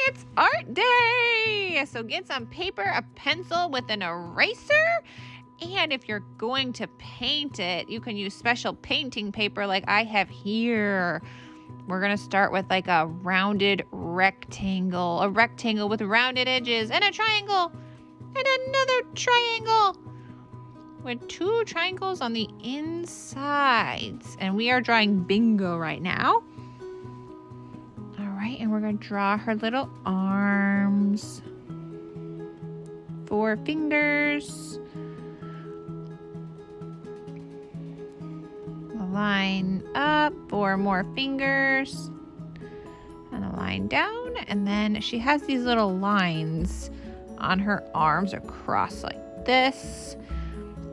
It's art day! So get some paper, a pencil with an eraser. And if you're going to paint it, you can use special painting paper like I have here. We're going to start with like a rounded rectangle. A rectangle with rounded edges and a triangle. And another triangle. With 2 triangles on the insides. And we are drawing Bingo right now. All right, and we're going to draw her little arms. 4 fingers. A line up, 4 more fingers. And a line down. And then she has these little lines on her arms across like this.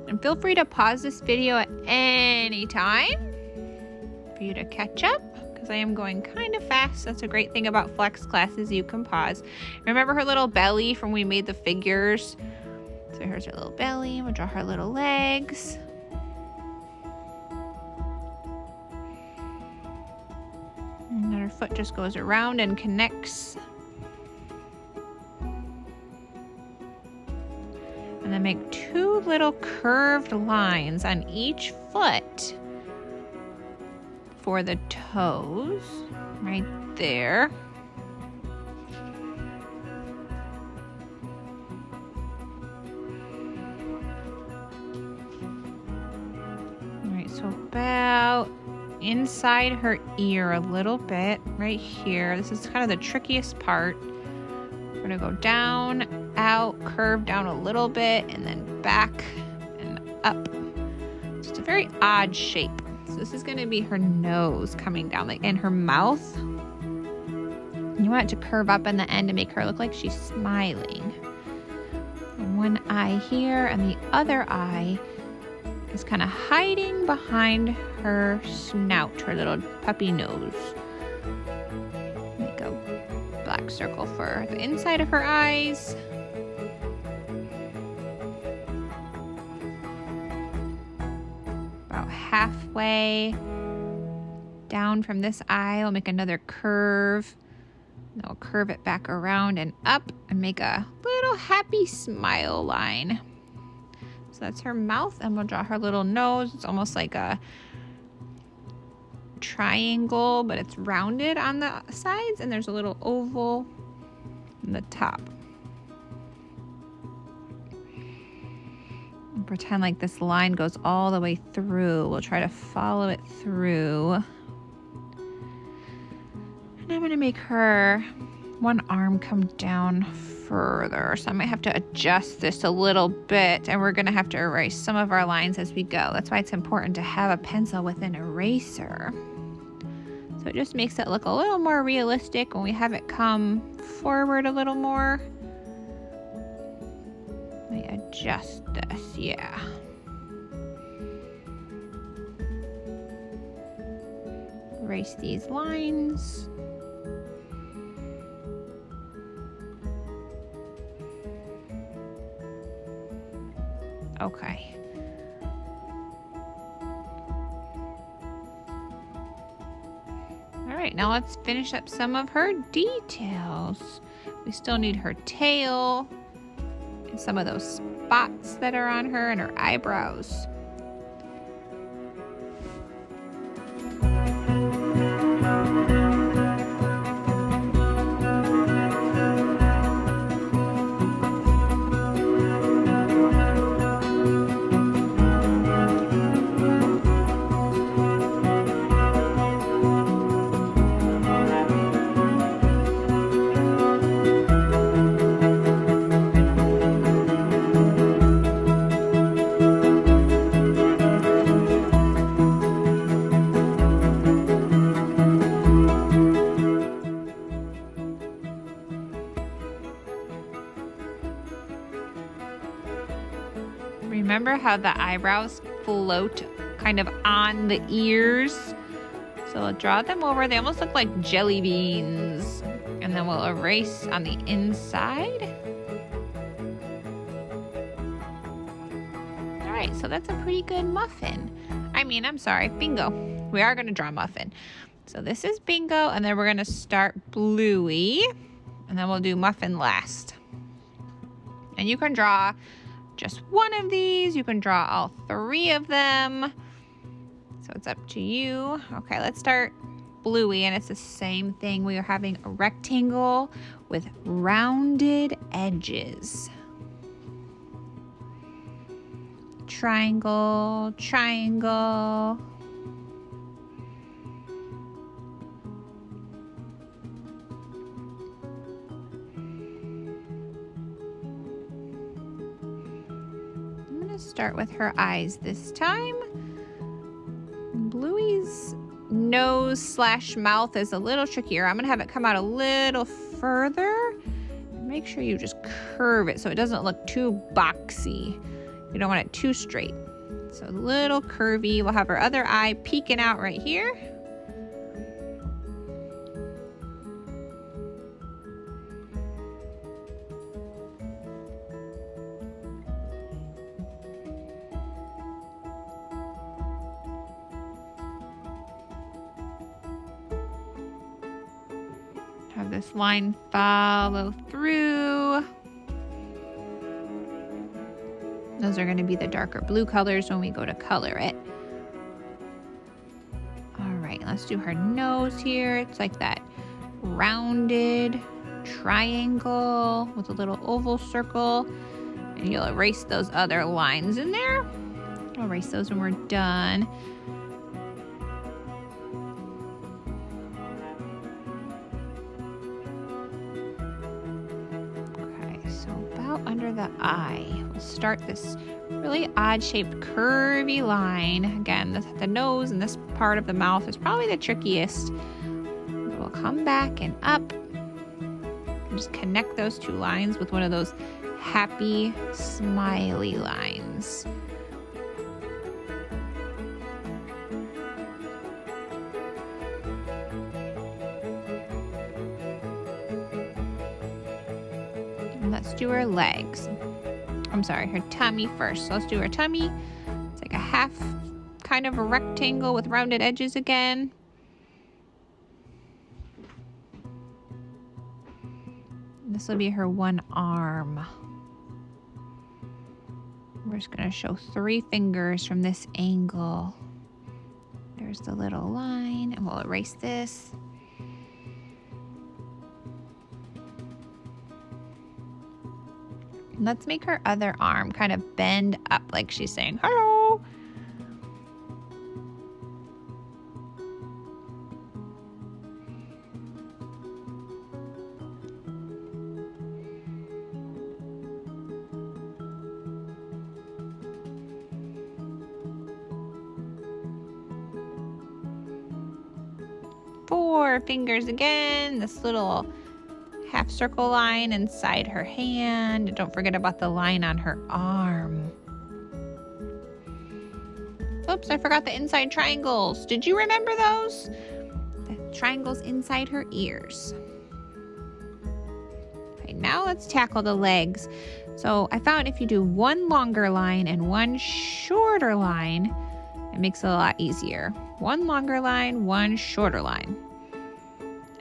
And feel free to pause this video at any time for you to catch up, because I am going kind of fast. That's a great thing about flex classes, you can pause. Remember her little belly from when we made the figures? So here's her little belly. We'll draw her little legs. And then her foot just goes around and connects. And then make 2 little curved lines on each foot for the toes, right there. All right, so about inside her ear a little bit, right here. This is kind of the trickiest part. We're gonna go down, out, curve down a little bit, and then back and up. So it's a very odd shape. So this is gonna be her nose coming down, like in her mouth. You want it to curve up in the end to make her look like she's smiling. And 1 eye here, and the other eye is kind of hiding behind her snout, her little puppy nose. Make a black circle for the inside of her eyes. About halfway down from this eye, we'll make another curve. Then we'll curve it back around and up and make a little happy smile line. So that's her mouth, and we'll draw her little nose. It's almost like a triangle, but it's rounded on the sides, and there's a little oval in the top. And pretend like this line goes all the way through. We'll try to follow it through. And I'm gonna make her 1 arm come down further, so I might have to adjust this a little bit, and we're gonna have to erase some of our lines as we go. That's why it's important to have a pencil with an eraser. So it just makes it look a little more realistic when we have it come forward a little more. Let me adjust this, yeah. Erase these lines. Okay. All right, now let's finish up some of her details. We still need her tail and some of those spots that are on her and her eyebrows. Remember how the eyebrows float kind of on the ears? So we'll draw them over. They almost look like jelly beans. And then we'll erase on the inside. All right, so that's a pretty good muffin. I'm sorry, Bingo. We are going to draw Muffin. So this is Bingo, and then we're going to start Bluey. And And then we'll do Muffin last. And you can draw just one of these. You can draw all 3 of them. So it's up to you. Okay, let's start Bluey, and it's the same thing. We are having a rectangle with rounded edges. Triangle, triangle. I'm gonna start with her eyes this time. Bluey's nose/mouth is a little trickier. I'm gonna have it come out a little further. Make sure you just curve it so it doesn't look too boxy. You don't want it too straight. So a little curvy. We'll have our other eye peeking out right here. Have this line follow through. Those are going to be the darker blue colors when we go to color it. All right, let's do her nose here. It's like that rounded triangle with a little oval circle. And you'll erase those other lines in there. I'll erase those when we're done. Under the eye, we'll start this really odd-shaped curvy line. Again, the nose and this part of the mouth is probably the trickiest. We'll come back and up and just connect those 2 lines with one of those happy, smiley lines. Let's do her legs. I'm sorry, her tummy first. So let's do her tummy. It's like a half kind of a rectangle with rounded edges again. This will be her one arm. We're just going to show 3 fingers from this angle. There's the little line, and we'll erase this. Let's make her other arm kind of bend up like she's saying, hello. Four fingers again, this little half circle line inside her hand. Don't forget about the line on her arm. Oops, I forgot the inside triangles. Did you remember those? The triangles inside her ears. Okay, now let's tackle the legs. So I found if you do one longer line and one shorter line, it makes it a lot easier. One longer line, one shorter line.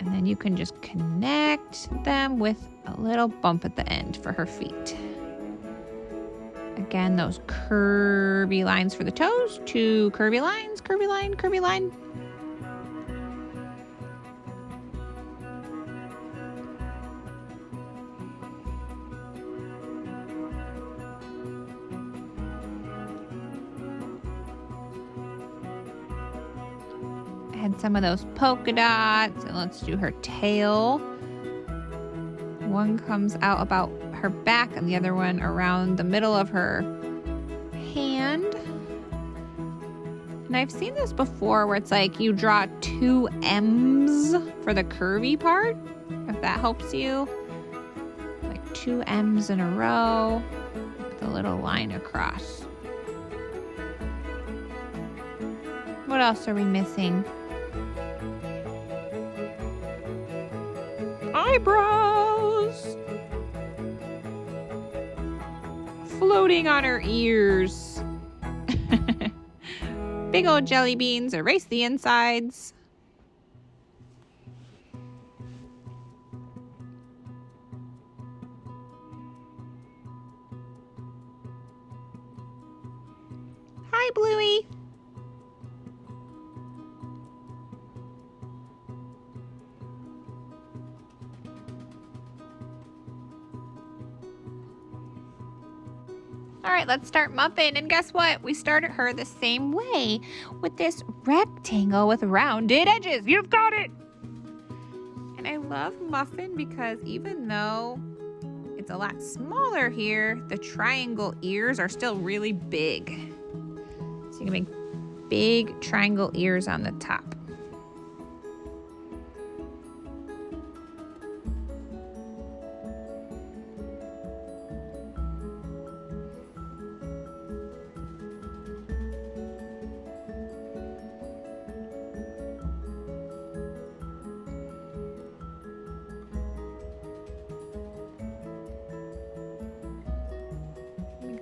And then you can just connect them with a little bump at the end for her feet. Again, those curvy lines for the toes. 2 curvy lines, curvy line, curvy line. Add some of those polka dots, and let's do her tail. One comes out about her back and the other one around the middle of her hand. And I've seen this before where it's like you draw 2 M's for the curvy part, if that helps you. Like 2 M's in a row with a little line across. What else are we missing? Eyebrows! Floating on her ears. Big old jelly beans, erase the insides. Hi, Bluey. All right, let's start Muffin. And guess what? We started her the same way with this rectangle with rounded edges. You've got it. And I love Muffin because even though it's a lot smaller here, the triangle ears are still really big. So you can make big triangle ears on the top.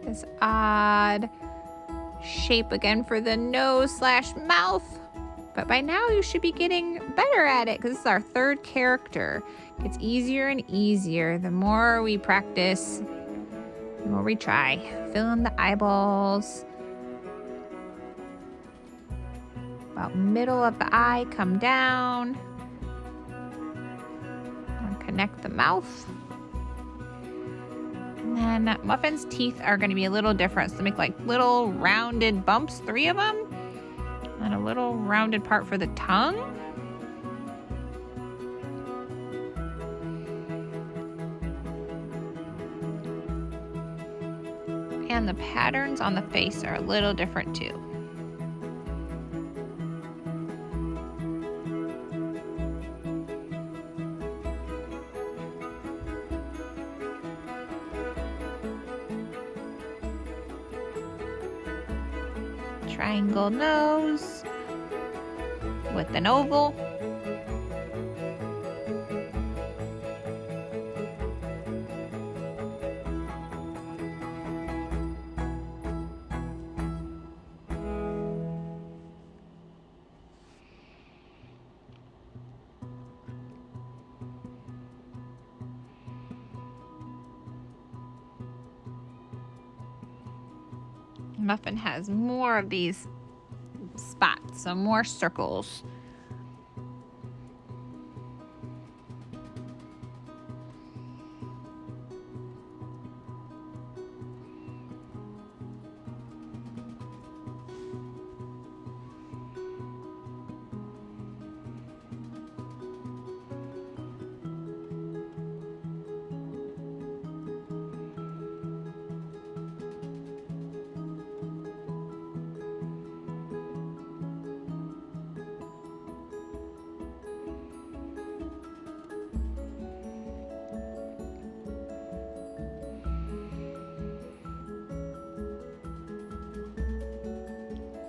This odd shape again for the nose/mouth. But by now you should be getting better at it because this is our third character. It gets easier and easier. The more we practice, the more we try. Fill in the eyeballs. About middle of the eye, come down. And connect the mouth. And then Muffin's teeth are going to be a little different. So make like little rounded bumps, 3 of them. And a little rounded part for the tongue. And the patterns on the face are a little different too. Triangle nose with an oval. Muffin has more of these spots, so more circles.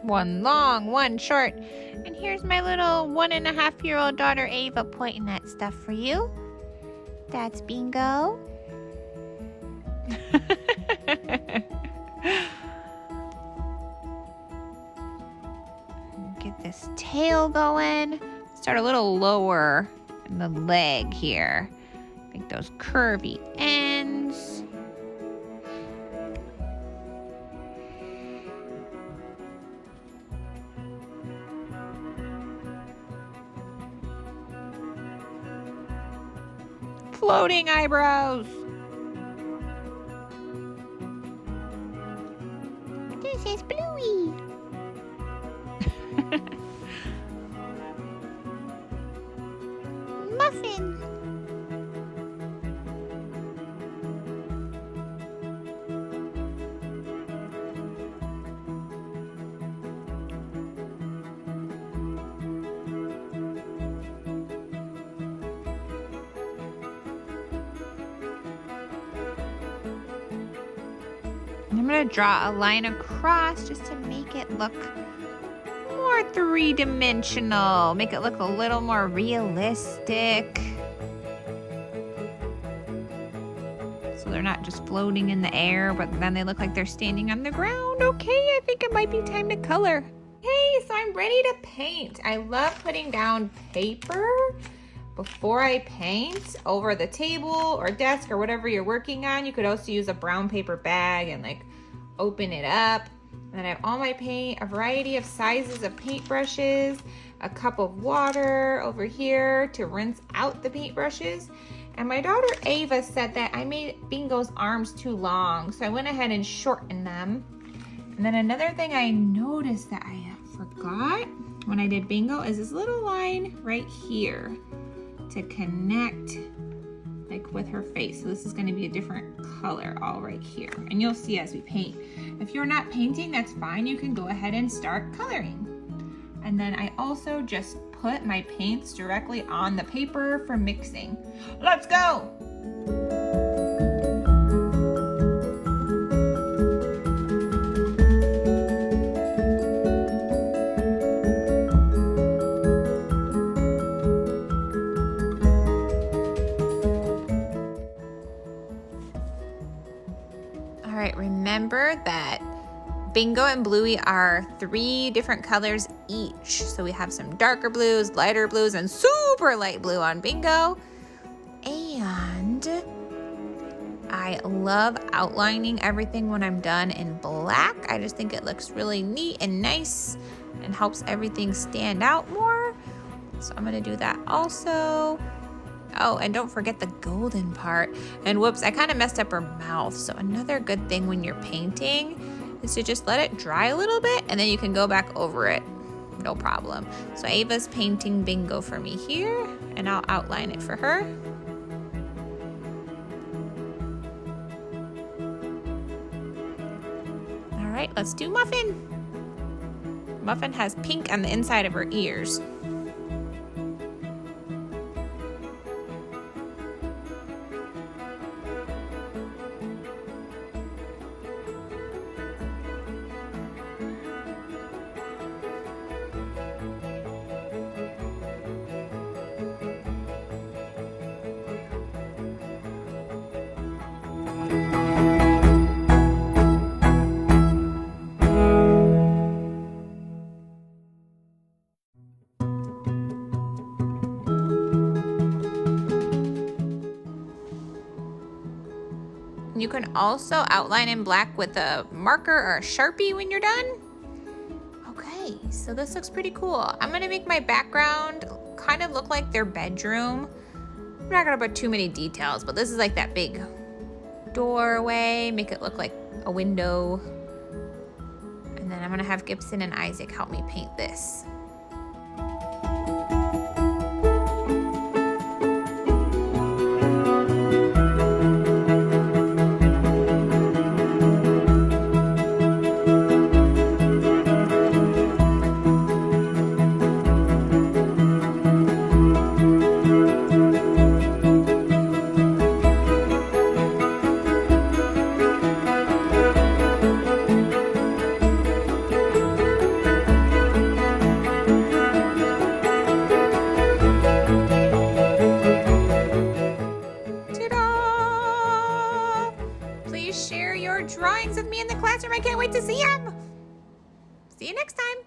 One long, one short. And here's my little 1.5-year-old daughter Ava pointing at stuff for you. That's bingo. Get this tail going. Start a little lower in the leg here. Make those curvy ends. Floating eyebrows. This is Bluey. Muffin. I'm going to draw a line across just to make it look more three-dimensional. Make it look a little more realistic. So they're not just floating in the air, but then they look like they're standing on the ground. Okay, I think it might be time to color. Hey, so I'm ready to paint. I love putting down paper before I paint over the table or desk or whatever you're working on. You could also use a brown paper bag and like open it up And then I have all my paint, a variety of sizes of paintbrushes, a cup of water over here to rinse out the paintbrushes. And my daughter Ava said that I made Bingo's arms too long, so I went ahead and shortened them. And then another thing I noticed that I forgot when I did Bingo is this little line right here to connect like with her face. So this is going to be a different color all right here. And you'll see as we paint. If you're not painting, that's fine. You can go ahead and start coloring. And then I also just put my paints directly on the paper for mixing. Let's go! All right, remember that Bingo and Bluey are 3 different colors each. So we have some darker blues, lighter blues, and super light blue on Bingo. And I love outlining everything when I'm done in black. I just think it looks really neat and nice and helps everything stand out more. So I'm gonna do that also. Oh, and don't forget the golden part. And whoops, I kind of messed up her mouth. So another good thing when you're painting is to just let it dry a little bit and then you can go back over it. No problem. So Ava's painting Bingo for me here and I'll outline it for her. All right, let's do Muffin. Muffin has pink on the inside of her ears. You can also outline in black with a marker or a Sharpie when you're done. Okay, so this looks pretty cool. I'm gonna make my background kind of look like their bedroom. I'm not gonna put too many details, but this is like that big doorway, make it look like a window. And then I'm gonna have Gibson and Isaac help me paint this. Please share your drawings with me in the classroom. I can't wait to see them. See you next time.